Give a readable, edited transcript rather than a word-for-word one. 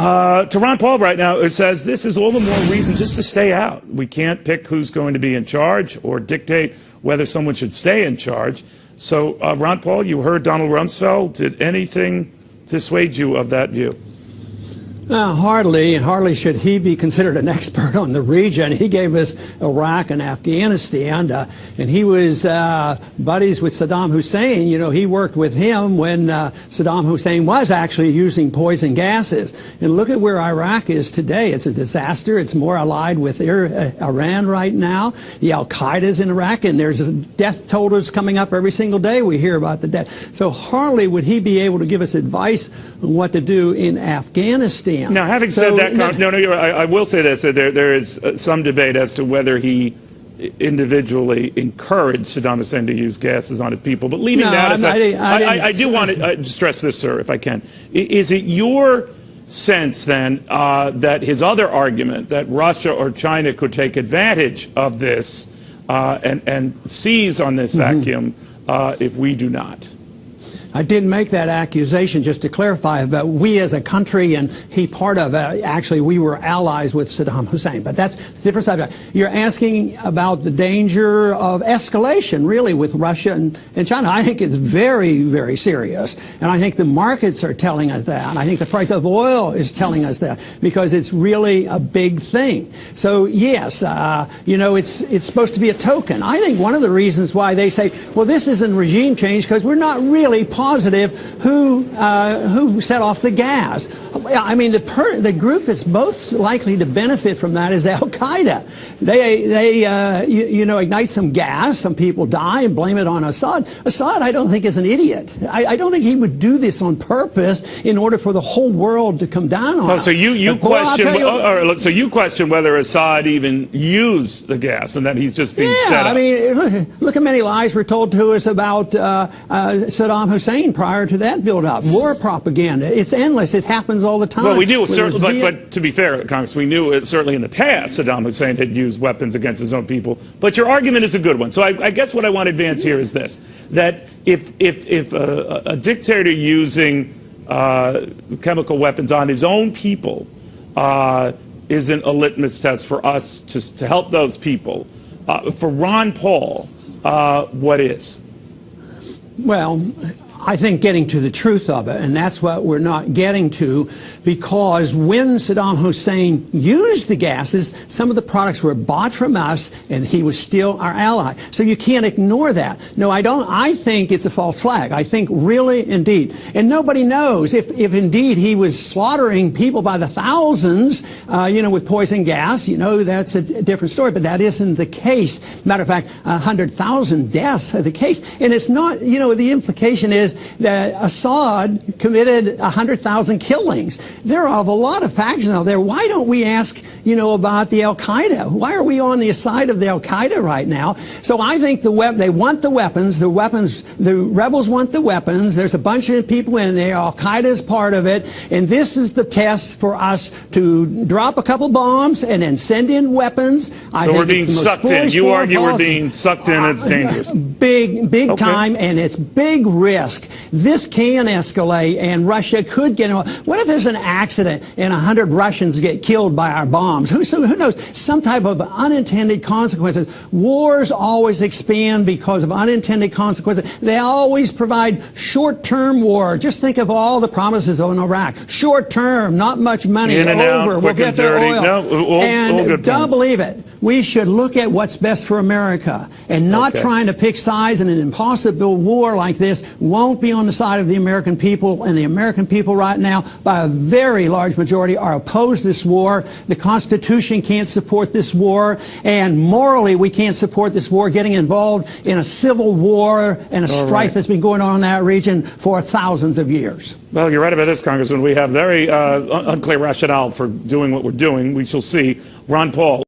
To Ron Paul right now, it says this is all the more reason just to stay out. We can't pick who's going to be in charge or dictate whether someone should stay in charge. So, Ron Paul, you heard Donald Rumsfeld. Did anything dissuade you of that view? Hardly, and hardly should he be considered an expert on the region. He gave us Iraq and Afghanistan, and he was buddies with Saddam Hussein. You know, he worked with him when Saddam Hussein was actually using poison gases. And look at where Iraq is today. It's a disaster. It's more allied with Iran right now. The Al-Qaeda's in Iraq, and there's death totals coming up every single day. We hear about the death. So hardly would he be able to give us advice on what to do in Afghanistan. Now, having said that, I will say this, that there is some debate as to whether he individually encouraged Saddam Hussein to use gases on his people. But leaving that aside, I do want to stress this, sir, if I can. Is it your sense, then, that his other argument, that Russia or China could take advantage of this and seize on this vacuum if we do not? I didn't make that accusation, just to clarify, but we as a country, and he part of it, actually we were allies with Saddam Hussein, but that's a different subject. You're asking about the danger of escalation, really, with Russia and China. I think it's very, very serious, and I think the markets are telling us that, and I think the price of oil is telling us that, because it's really a big thing. So, yes, you know, it's supposed to be a token. I think one of the reasons why they say, well, this isn't regime change, because we're not really positive who set off the gas. I mean, the group that's most likely to benefit from that is Al-Qaeda. They you know, ignite some gas, some people die, and blame it on Assad. Assad, I don't think, is an idiot. I don't think he would do this on purpose in order for the whole world to come down on him. So you question, so you question whether Assad even used the gas and that he's just being set up. I mean, look how many lies were told to us about Saddam Hussein prior to that build-up. War propaganda. It's endless. It happens all the time. Well, we do, certainly, but to be fair, Congress, we knew it, certainly in the past Saddam Hussein had used weapons against his own people. But your argument is a good one. So I guess what I want to advance here is this, that if a dictator using chemical weapons on his own people isn't a litmus test for us to help those people, for Ron Paul, what is? Well, I think getting to the truth of it, and that's what we're not getting to, because when Saddam Hussein used the gases, some of the products were bought from us, and he was still our ally. So you can't ignore that. No, I don't. I think it's a false flag. I think really, indeed. And nobody knows if indeed he was slaughtering people by the thousands, you know, with poison gas. You know, that's a different story, but that isn't the case. Matter of fact, 100,000 deaths are the case. And it's not, you know, the implication is that Assad committed 100,000 killings. There are a lot of factions out there. Why don't we ask, you know, about the Al-Qaeda? Why are we on the side of the Al-Qaeda right now? So I think they want the weapons. The rebels want the weapons. There's a bunch of people in there. Al-Qaeda is part of it. And this is the test for us to drop a couple bombs and then send in weapons. So we're being sucked in. You argue we're being sucked in. It's dangerous. Big time, and it's big risk. This can escalate, and Russia could get involved. What if there's an accident and 100 Russians get killed by our bombs? Who knows? Some type of unintended consequences. Wars always expand because of unintended consequences. They always provide short-term war. Just think of all the promises on Iraq. Short-term, not much money. In and over. Out, we'll get their oil. No, all don't believe it. We should look at what's best for America, and not trying to pick sides in an impossible war like this won't be on the side of the American people, and the American people right now, by a very large majority, are opposed to this war. The Constitution can't support this war, and morally we can't support this war, getting involved in a civil war and a strife that's been going on in that region for thousands of years. Well, you're right about this, Congressman. We have very unclear rationale for doing what we're doing. We shall see. Ron Paul.